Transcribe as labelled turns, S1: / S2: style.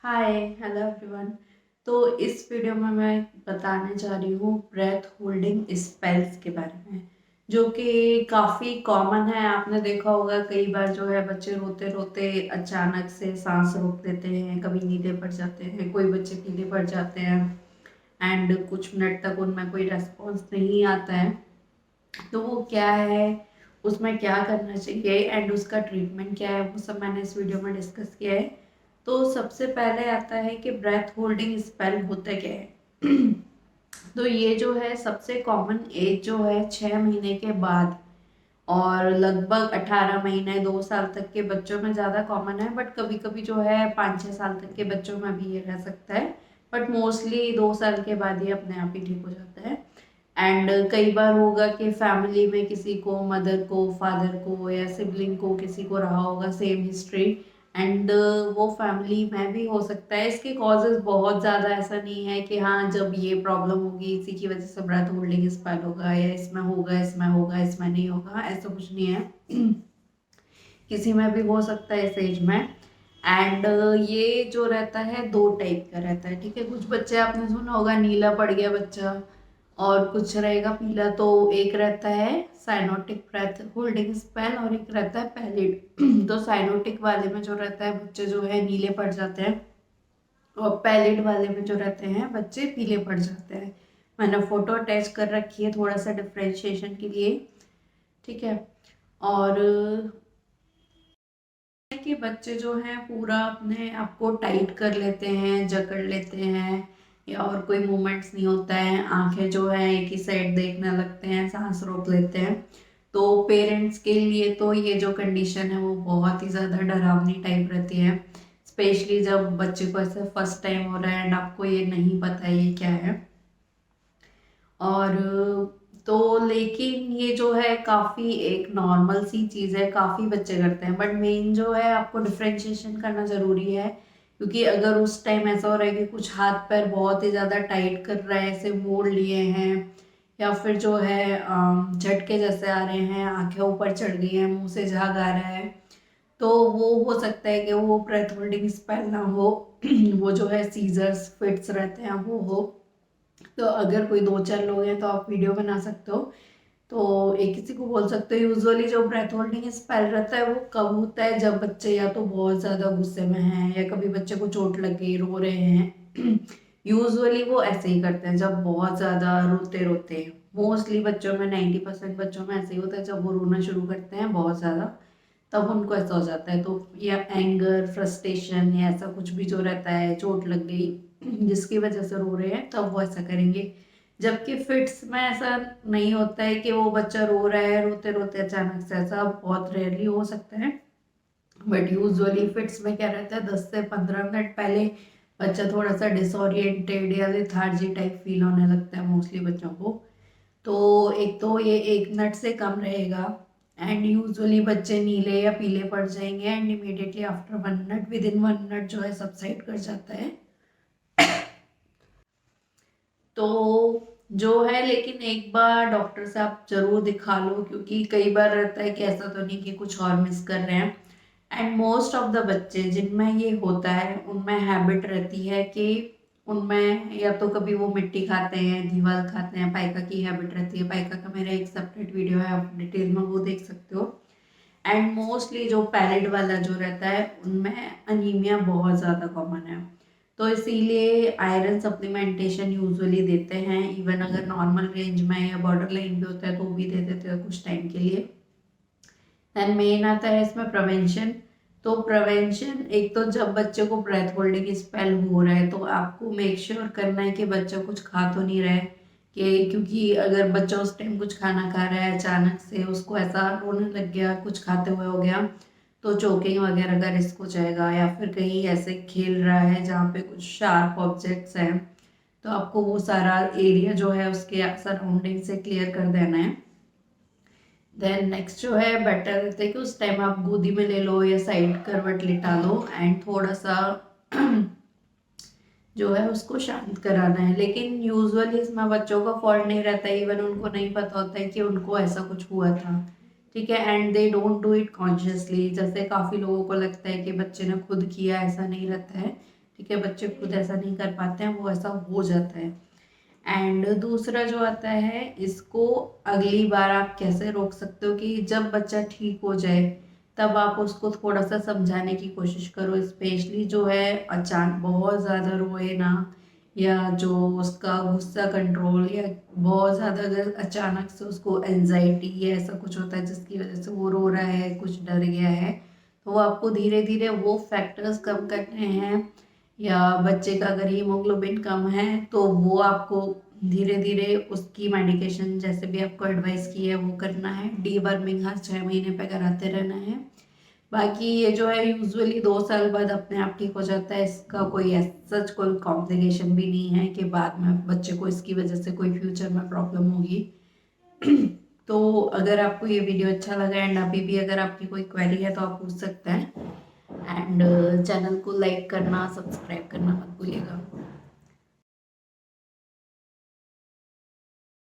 S1: Hi hello everyone. तो इस video में मैं बताने जा रही हूँ ब्रेथ होल्डिंग स्पेल्स के बारे में, जो कि काफ़ी कॉमन है। आपने देखा होगा कई बार जो है बच्चे रोते रोते अचानक से सांस रोक देते हैं, कभी नीले पड़ जाते हैं, कोई बच्चे पीले पड़ जाते हैं एंड कुछ मिनट तक उनमें कोई रेस्पॉन्स नहीं आता है। तो वो क्या है, उसमें क्या करना चाहिए एंड उसका ट्रीटमेंट क्या है, वो सब मैंने इस वीडियो में डिस्कस किया है। तो सबसे पहले आता है कि ब्रेथ होल्डिंग स्पेल होता क्या है। तो ये जो है सबसे कॉमन एज जो है 6 महीने के बाद और लगभग 18 महीने 2 साल तक के बच्चों में ज़्यादा कॉमन है, बट कभी कभी जो है 5-6 साल तक के बच्चों में भी ये रह सकता है। बट मोस्टली 2 साल के बाद ये अपने आप ही ठीक हो जाता है। एंड कई बार होगा कि फैमिली में किसी को, मदर को, फादर को या सिबलिंग को, किसी को रहा होगा सेम हिस्ट्री एंड वो फैमिली में भी हो सकता है। इसके कॉजेज बहुत ज़्यादा ऐसा नहीं है कि हाँ जब ये प्रॉब्लम होगी इसी की वजह से ब्रेथ होल्डिंग स्पेल होगा, या इसमें होगा इसमें होगा इसमें नहीं होगा, ऐसा कुछ नहीं है। किसी में भी हो सकता है इस एज में। एंड ये जो रहता है दो टाइप का रहता है, ठीक है। कुछ बच्चे आपने सुना होगा नीला पड़ गया बच्चा, और कुछ रहेगा पीला। तो एक रहता है साइनोटिक ब्रेथ होल्डिंग स्पेल और एक रहता है पैलिड। तो साइनोटिक वाले में जो रहता है बच्चे जो है नीले पड़ जाते हैं, और पैलिड वाले में जो रहते हैं बच्चे पीले पड़ जाते हैं। मैंने फोटो अटैच कर रखी है थोड़ा सा डिफ्रेंशिएशन के लिए, ठीक है। और कि बच्चे जो हैं पूरा अपने आप को टाइट कर लेते हैं, जकड़ लेते हैं, या और कोई मूवमेंट्स नहीं होता है, आंखें जो है एक ही साइड देखने लगते हैं, सांस रोक लेते हैं। तो पेरेंट्स के लिए तो ये जो कंडीशन है वो बहुत ही ज़्यादा डरावनी टाइप रहती है, स्पेशली जब बच्चे को ऐसे फर्स्ट टाइम हो रहा है एंड आपको ये नहीं पता ये क्या है। और तो लेकिन ये जो है काफ़ी एक नॉर्मल सी चीज़ है, काफ़ी बच्चे करते हैं, बट मेन जो है आपको डिफ्रेंशिएशन करना ज़रूरी है। क्योंकि अगर उस टाइम ऐसा हो रहा है कि कुछ हाथ पैर बहुत ही ज़्यादा टाइट कर रहा है, ऐसे मोड़ लिए हैं, या फिर जो है झटके जैसे आ रहे हैं, आंखें ऊपर चढ़ गई हैं, मुंह से झाग आ रहा है, तो वो हो सकता है कि वो ब्रेथ होल्डिंग स्पेल ना हो। वो जो है सीजर्स फिट्स रहते हैं वो हो। तो अगर कोई 2-4 लोग हैं तो आप वीडियो बना सकते हो। तो एक किसी को बोल सकते हो। यूजुअली जो ब्रेथ होल्डिंग स्पेल रहता है वो कब होता है, जब बच्चे या तो बहुत ज़्यादा गुस्से में हैं, या कभी बच्चे को चोट लग गई रो रहे हैं। यूजुअली वो ऐसे ही करते हैं जब बहुत ज़्यादा रोते रोते हैं। मोस्टली बच्चों में 90% बच्चों में ऐसे ही होता है, जब वो रोना शुरू करते हैं बहुत ज़्यादा तब उनको ऐसा हो जाता है। तो या एंगर, फ्रस्ट्रेशन या ऐसा कुछ भी जो रहता है, चोट लग गई जिसकी वजह से रो रहे हैं, तब वो ऐसा करेंगे। जबकि फिट्स में ऐसा नहीं होता है कि वो बच्चा रो रहा है रोते रोते अचानक से, ऐसा बहुत रेयरली हो सकता है। बट यूजुअली फिट्स में क्या रहता है, 10 से 15 मिनट पहले बच्चा थोड़ा सा डिसोरिएंटेड या लेथार्जी टाइप फील होने लगता है मोस्टली बच्चों को। तो एक तो ये 1 मिनट से कम रहेगा एंड यूजुअली बच्चे नीले या पीले पड़ जाएंगे and immediately after 1 minute, with in 1 minute जो है सबसाइड कर जाता है। तो जो है, लेकिन एक बार डॉक्टर से आप जरूर दिखा लो, क्योंकि कई बार रहता है कि ऐसा तो नहीं कि कुछ और मिस कर रहे हैं। एंड मोस्ट ऑफ द बच्चे जिनमें ये होता है उनमें हैबिट रहती है कि उनमें या तो कभी वो मिट्टी खाते हैं, दीवार खाते हैं, पाइका की हैबिट रहती है। पाइका का मेरा एक सेपरेट वीडियो है, आप डिटेल में वो देख सकते हो। एंड मोस्टली जो पैलेट वाला जो रहता है उनमें अनीमिया बहुत ज़्यादा कॉमन है। तो इसीलिए आयरन सप्लीमेंटेशन यूजुअली देते हैं, इवन अगर नॉर्मल रेंज में या बॉर्डर लाइन पे होता है तो भी दे देते हैं कुछ टाइम के लिए। देन मेन आता है इसमें प्रिवेंशन। तो प्रिवेंशन, एक तो जब बच्चे को ब्रेथ होल्डिंग स्पेल हो रहा है तो आपको मेक श्योर करना है कि बच्चा कुछ खा तो नहीं रहा है। कि क्योंकि अगर बच्चा उस टाइम कुछ खाना खा रहा है, अचानक से उसको ऐसा रोने लग गया कुछ खाते हुए हो गया, तो चोकिंग वगैरह का रिस्क हो जाएगा। या फिर कहीं ऐसे खेल रहा है जहाँ पे कुछ शार्प ऑब्जेक्ट्स हैं, तो आपको वो सारा एरिया जो है उसके सराउंडिंग से क्लियर कर देना है। देन नेक्स्ट जो है बेटर रहता है कि उस टाइम आप गोदी में ले लो या साइड करवट लिटा लो एंड थोड़ा सा जो है उसको शांत कराना है। लेकिन यूजुअली इसमें बच्चों का फॉल्ट नहीं रहता है, इवन उनको नहीं पता होता है कि उनको ऐसा कुछ हुआ था, ठीक है। And they don't do it consciously, जैसे काफ़ी लोगों को लगता है कि बच्चे ने खुद किया, ऐसा नहीं रहता है। ठीक है, बच्चे खुद ऐसा नहीं कर पाते हैं, वो ऐसा हो जाता है। एंड दूसरा जो आता है, इसको अगली बार आप कैसे रोक सकते हो कि जब बच्चा ठीक हो जाए तब आप उसको थोड़ा सा समझाने की कोशिश करो। स्पेशली जो है अचानक बहुत ज़्यादा रोए ना, या जो उसका गुस्सा कंट्रोल, या बहुत ज़्यादा अगर अचानक से उसको एनजाइटी या ऐसा कुछ होता है जिसकी वजह से वो रो रहा है, कुछ डर गया है, तो वो आपको धीरे धीरे वो फैक्टर्स कम करने हैं। या बच्चे का अगर हीमोग्लोबिन कम है तो वो आपको धीरे धीरे उसकी मेडिकेशन जैसे भी आपको एडवाइस की है वो करना है। डीवर्मिंग हर 6 महीने पे कराते रहना है। बाकी ये जो है यूजुअली 2 साल बाद अपने आप ठीक हो जाता है, इसका कोई सच कोई कॉम्प्लिकेशन भी नहीं है कि बाद में बच्चे को इसकी वजह से कोई फ्यूचर में प्रॉब्लम होगी। तो अगर आपको ये वीडियो अच्छा लगा एंड अभी भी अगर आपकी कोई क्वेरी है तो आप पूछ सकते हैं। एंड चैनल को लाइक करना, सब्सक्राइब करना मत भूलिएगा।